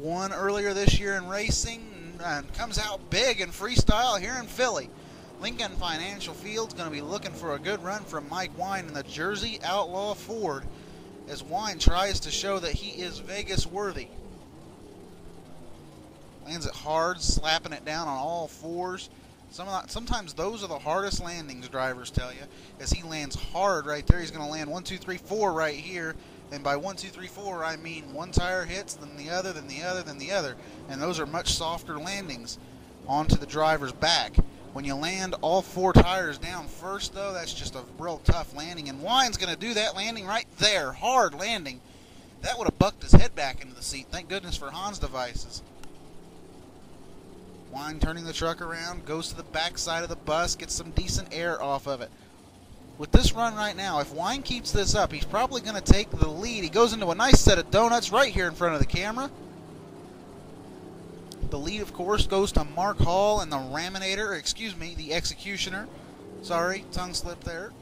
won earlier this year in racing and comes out big in freestyle here in Philly. Lincoln Financial Field's going to be looking for a good run from Mike Wine in the Jersey Outlaw Ford as Wine tries to show that he is Vegas worthy. Lands it hard, slapping it down on all fours. Sometimes those are the hardest landings, drivers tell you, as he lands hard right there. He's going to land 1, 2, 3, 4 right here. And by 1, 2, 3, 4, I mean one tire hits, then the other, then the other, then the other. And those are much softer landings onto the driver's back. When you land all 4 tires down first, though, that's just a real tough landing. And Wine's going to do that landing right there. Hard landing. That would have bucked his head back into the seat. Thank goodness for Hans devices. Wine turning the truck around, goes to the back side of the bus, gets some decent air off of it. With this run right now, if Wine keeps this up, he's probably going to take the lead. He goes into a nice set of donuts right here in front of the camera. The lead, of course, goes to Mark Hall and the Raminator, the Executioner. Sorry, tongue slip there.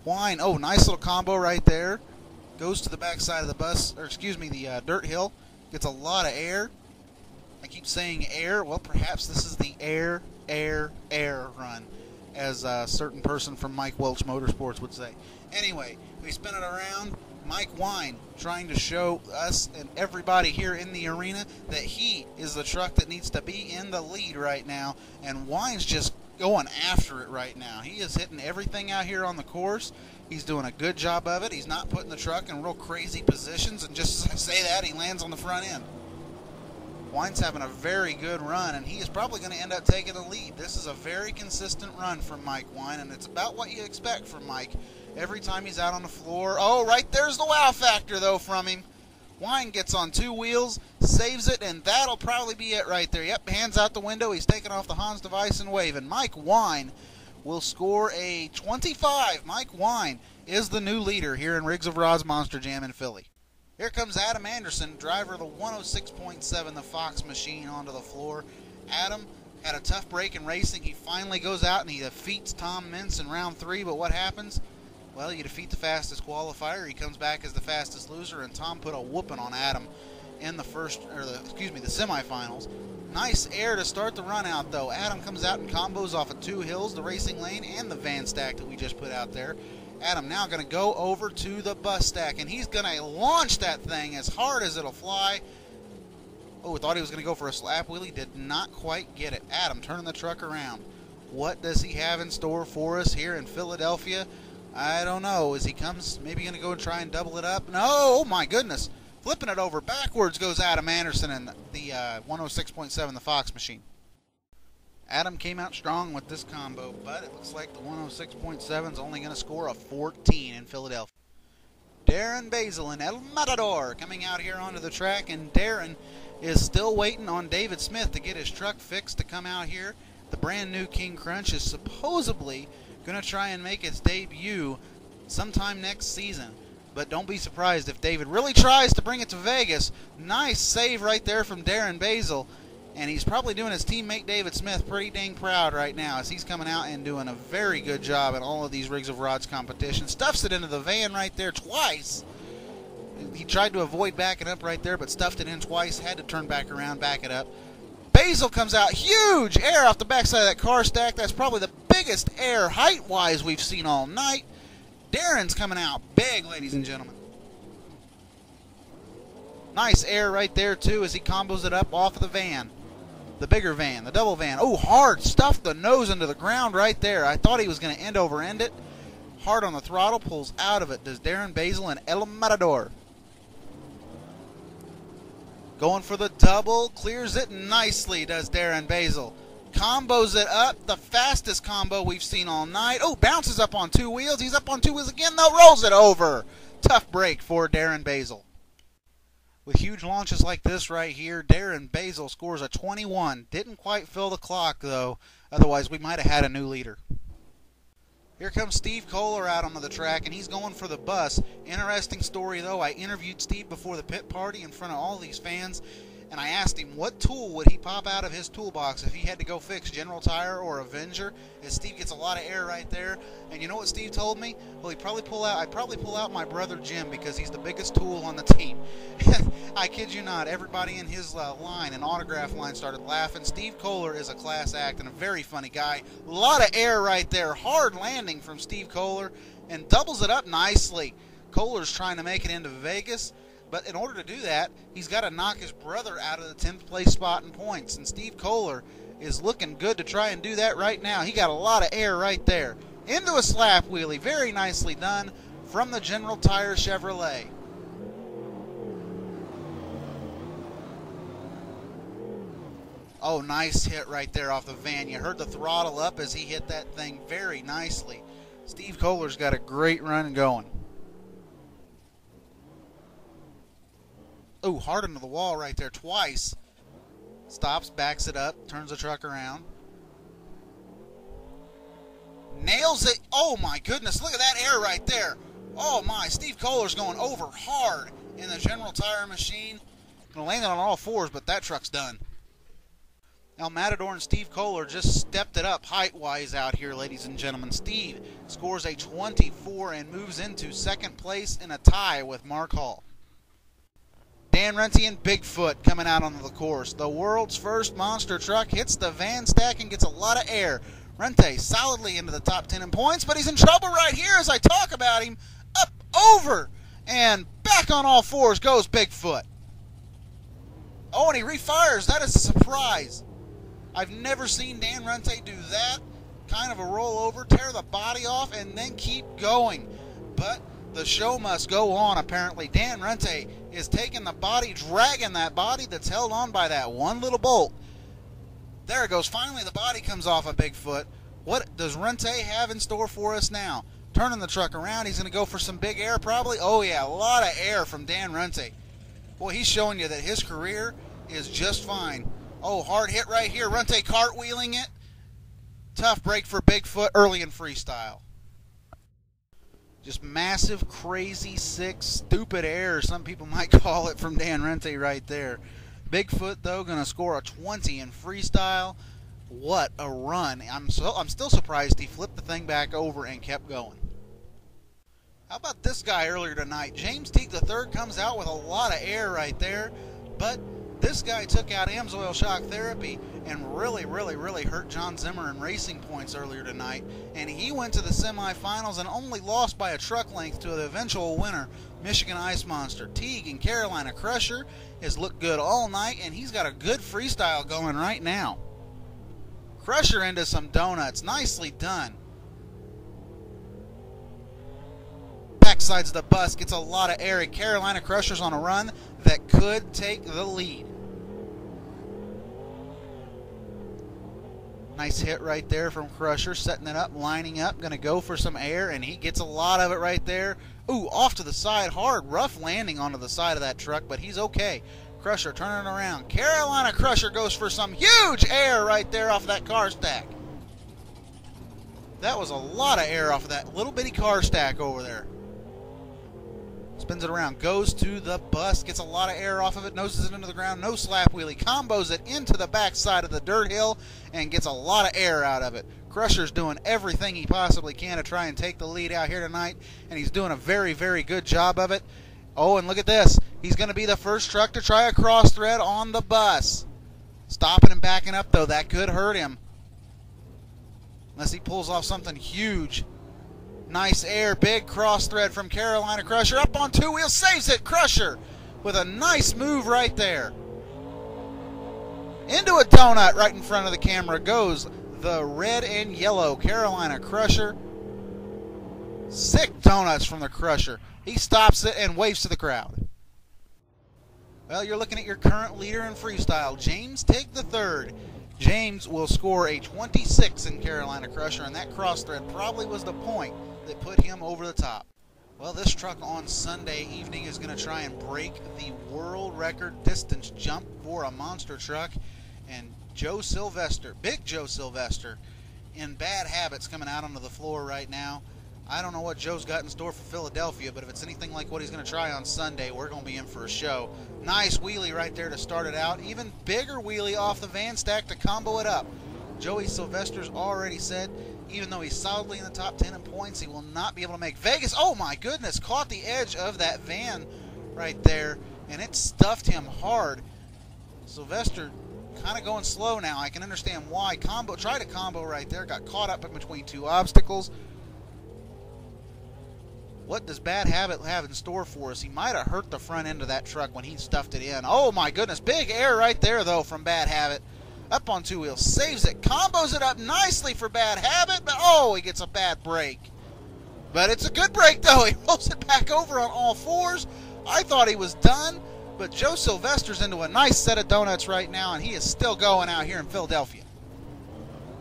Wine, oh, nice little combo right there. Goes to the back side of the bus, the dirt hill. Gets a lot of air. I keep saying air. Well, perhaps this is the air run, as a certain person from Mike Welch Motorsports would say. Anyway, we spin it around. Mike Wine trying to show us and everybody here in the arena that he is the truck that needs to be in the lead right now. And Wine's just going after it right now. He is hitting everything out here on the course. He's doing a good job of it. He's not putting the truck in real crazy positions. And just as I say that, he lands on the front end. Wine's having a very good run, and he is probably going to end up taking the lead. This is a very consistent run from Mike Wine, and it's about what you expect from Mike every time he's out on the floor. Oh, right there's the wow factor, though, from him. Wine gets on 2 wheels, saves it, and that'll probably be it right there. Yep, hands out the window. He's taking off the Hans device and waving. Mike Wine will score a 25. Mike Wine is the new leader here in Riggs of Rod's Monster Jam in Philly. Here comes Adam Anderson, driver of the 106.7, the Fox machine, onto the floor. Adam had a tough break in racing. He finally goes out and he defeats Tom Mintz in round 3, but what happens? Well, you defeat the fastest qualifier. He comes back as the fastest loser, and Tom put a whooping on Adam in the semifinals. Nice air to start the run out, though. Adam comes out and combos off of 2 hills, the racing lane and the van stack that we just put out there. Adam now going to go over to the bus stack, and he's going to launch that thing as hard as it'll fly. Oh, thought he was going to go for a slap wheelie. Did not quite get it. Adam turning the truck around. What does he have in store for us here in Philadelphia? I don't know. As he comes, maybe going to go and try and double it up. No, oh my goodness. Flipping it over backwards goes Adam Anderson in the 106.7, the Fox machine. Adam came out strong with this combo, but it looks like the 106.7 is only going to score a 14 in Philadelphia. Darren Basil and El Matador coming out here onto the track, and Darren is still waiting on David Smith to get his truck fixed to come out here. The brand new King Crunch is supposedly going to try and make its debut sometime next season. But don't be surprised if David really tries to bring it to Vegas. Nice save right there from Darren Basil. And he's probably doing his teammate David Smith pretty dang proud right now, as he's coming out and doing a very good job in all of these Riggs of Rods competitions. Stuffs it into the van right there twice. He tried to avoid backing up right there, but stuffed it in twice. Had to turn back around, back it up. Basil comes out huge air off the backside of that car stack. That's probably the biggest air height-wise we've seen all night. Darren's coming out big, ladies and gentlemen. Nice air right there, too, as he combos it up off of the van. The bigger van, the double van. Oh, hard. Stuffed the nose into the ground right there. I thought he was going to end over end it. Hard on the throttle. Pulls out of it. Does Darren Basil and El Matador. Going for the double. Clears it nicely, does Darren Basil. Combos it up. The fastest combo we've seen all night. Oh, bounces up on 2 wheels. He's up on 2 wheels again, though. Rolls it over. Tough break for Darren Basil. With huge launches like this right here, Darren Basil scores a 21. Didn't quite fill the clock, though. Otherwise, we might have had a new leader. Here comes Steve Kohler out onto the track, and he's going for the bus. Interesting story, though. I interviewed Steve before the pit party in front of all these fans, and I asked him what tool would he pop out of his toolbox if he had to go fix General Tire or Avenger. And Steve gets a lot of air right there. And you know what Steve told me? Well, I'd probably pull out my brother Jim because he's the biggest tool on the team. I kid you not, everybody in his line and autograph line started laughing. Steve Kohler is a class act and a very funny guy. A lot of air right there. Hard landing from Steve Kohler and doubles it up nicely. Kohler's trying to make it into Vegas, but in order to do that, he's got to knock his brother out of the 10th place spot in points. And Steve Kohler is looking good to try and do that right now. He got a lot of air right there. Into a slap wheelie. Very nicely done from the General Tire Chevrolet. Oh, nice hit right there off the van. You heard the throttle up as he hit that thing very nicely. Steve Kohler's got a great run going. Oh, hard into the wall right there twice. Stops, backs it up, turns the truck around. Nails it. Oh my goodness, look at that air right there. Oh my, Steve Kohler's going over hard in the General Tire machine. Gonna land it on all fours, but that truck's done. Now Matador and Steve Kohler just stepped it up height-wise out here, ladies and gentlemen. Steve scores a 24 and moves into second place in a tie with Mark Hall. Dan Renty and Bigfoot coming out onto the course. The world's first monster truck hits the van stack and gets a lot of air. Rente solidly into the top 10 in points, but he's in trouble right here as I talk about him. Up, over, and back on all fours goes Bigfoot. Oh, and he refires. That is a surprise. I've never seen Dan Rente do that kind of a rollover, tear the body off, and then keep going. But the show must go on, apparently. Dan Rente is taking the body, dragging that body that's held on by that one little bolt. There it goes. Finally, the body comes off of Bigfoot. What does Rente have in store for us now? Turning the truck around, he's going to go for some big air probably. Oh, yeah, a lot of air from Dan Rente. Boy, he's showing you that his career is just fine. Oh, hard hit right here. Rente cartwheeling it. Tough break for Bigfoot early in freestyle. Just massive, crazy, sick, stupid air, some people might call it, from Dan Rente right there. Bigfoot, though, going to score a 20 in freestyle. What a run. I'm still surprised he flipped the thing back over and kept going. How about this guy earlier tonight? James Teague III comes out with a lot of air right there, but this guy took out Amsoil shock therapy and really hurt John Zimmer in racing points earlier tonight. And he went to the semifinals and only lost by a truck length to the eventual winner, Michigan Ice Monster. Teague and Carolina Crusher has looked good all night, and he's got a good freestyle going right now. Crusher into some donuts. Nicely done. Backsides the bus, gets a lot of air. Carolina Crusher's on a run that could take the lead. Nice hit right there from Crusher, setting it up, lining up, going to go for some air, and he gets a lot of it right there. Ooh, off to the side, hard, rough landing onto the side of that truck, but he's okay. Crusher turning around. Carolina Crusher goes for some huge air right there off of that car stack. That was a lot of air off of that little bitty car stack over there. Spins it around, goes to the bus, gets a lot of air off of it, noses it into the ground, no slap wheelie, combos it into the backside of the dirt hill, and gets a lot of air out of it. Crusher's doing everything he possibly can to try and take the lead out here tonight, and he's doing a very good job of it. Oh, and look at this. He's going to be the first truck to try a cross thread on the bus. Stopping and backing up, though. That could hurt him. Unless he pulls off something huge. Nice air, big cross thread from Carolina Crusher. Up on two wheels, saves it. Crusher with a nice move right there. Into a donut right in front of the camera goes the red and yellow Carolina Crusher. Sick donuts from the Crusher. He stops it and waves to the crowd. Well, you're looking at your current leader in freestyle, James Teague III. James will score a 26 in Carolina Crusher, and that cross thread probably was the point that put him over the top. Well, this truck on Sunday evening is going to try and break the world record distance jump for a monster truck. And Joe Sylvester, Big Joe Sylvester, in bad habits coming out onto the floor right now. I don't know what Joe's got in store for Philadelphia, but if it's anything like what he's going to try on Sunday, we're going to be in for a show. Nice wheelie right there to start it out. Even bigger wheelie off the van stack to combo it up. Joey Sylvester's already said, even though he's solidly in the top 10 in points, he will not be able to make Vegas. Oh my goodness, caught the edge of that van right there, and it stuffed him hard. Sylvester kind of going slow now. I can understand why. Tried a combo right there, got caught up in between two obstacles. What does Bad Habit have in store for us? He might have hurt the front end of that truck when he stuffed it in. Oh my goodness, big air right there though from Bad Habit. Up on two wheels, saves it, combos it up nicely for Bad Habit, but oh, he gets a bad break. But it's a good break though. He rolls it back over on all fours. I thought he was done, but Joe Sylvester's into a nice set of donuts right now, and he is still going out here in Philadelphia.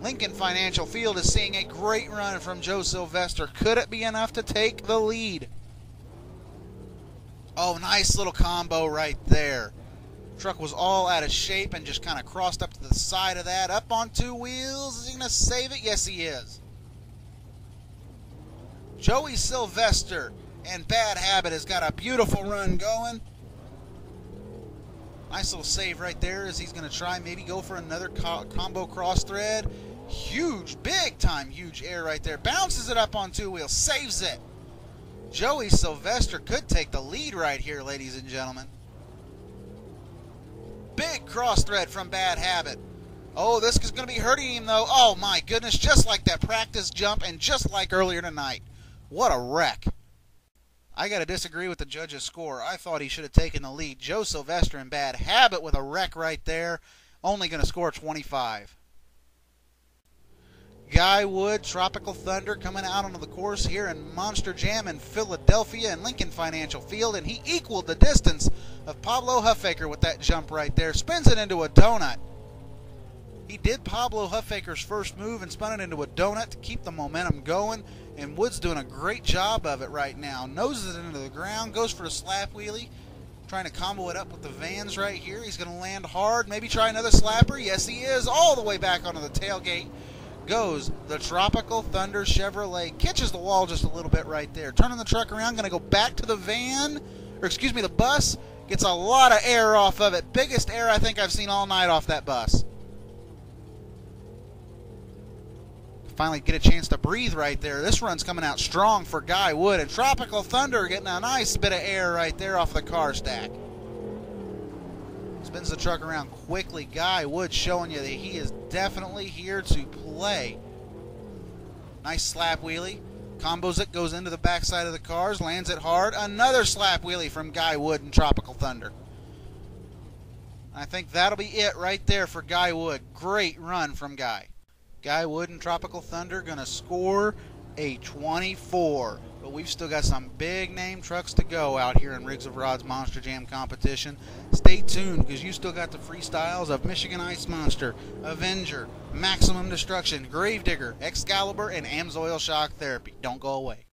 Lincoln Financial Field is seeing a great run from Joe Sylvester. Could it be enough to take the lead? Oh, nice little combo right there. Truck was all out of shape and just kind of crossed up to the side of that. Up on two wheels. Is he going to save it? Yes, he is. Joey Sylvester and Bad Habit has got a beautiful run going. Nice little save right there as he's going to try maybe go for another combo cross thread. Huge, big time, huge air right there. Bounces it up on two wheels, saves it. Joey Sylvester could take the lead right here, ladies and gentlemen. Big cross thread from Bad Habit. Oh, this is going to be hurting him though. Oh my goodness, just like that practice jump and just like earlier tonight. What a wreck. I got to disagree with the judge's score. I thought he should have taken the lead. Joe Sylvester and Bad Habit with a wreck right there. Only going to score 25. Guy Wood, Tropical Thunder coming out onto the course here in Monster Jam in Philadelphia and Lincoln Financial Field, and he equaled the distance of Pablo Huffaker with that jump right there. Spins it into a donut. He did Pablo Huffaker's first move and spun it into a donut to keep the momentum going, and Wood's doing a great job of it right now. Noses it into the ground, goes for a slap wheelie, trying to combo it up with the vans right here. He's going to land hard, maybe try another slapper. Yes, he is. All the way back onto the tailgate goes the Tropical Thunder Chevrolet. Catches the wall just a little bit right there. Turning the truck around, going to go back to the van, or excuse me, the bus. Gets a lot of air off of it. Biggest air I think I've seen all night off that bus. Finally get a chance to breathe right there. This run's coming out strong for Guy Wood, and Tropical Thunder getting a nice bit of air right there off the car stack. Spins the truck around quickly. Guy Wood showing you that he is definitely here to play. Nice slap wheelie. Combos it, goes into the backside of the cars, lands it hard. Another slap wheelie from Guy Wood and Tropical Thunder. I think that'll be it right there for Guy Wood. Great run from Guy. Guy Wood and Tropical Thunder going to score a 24. But we've still got some big name trucks to go out here in Riggs of Rod's Monster Jam competition. Stay tuned because you still got the freestyles of Michigan Ice Monster, Avenger, Maximum Destruction, Gravedigger, Excalibur, and Amsoil Shock Therapy. Don't go away.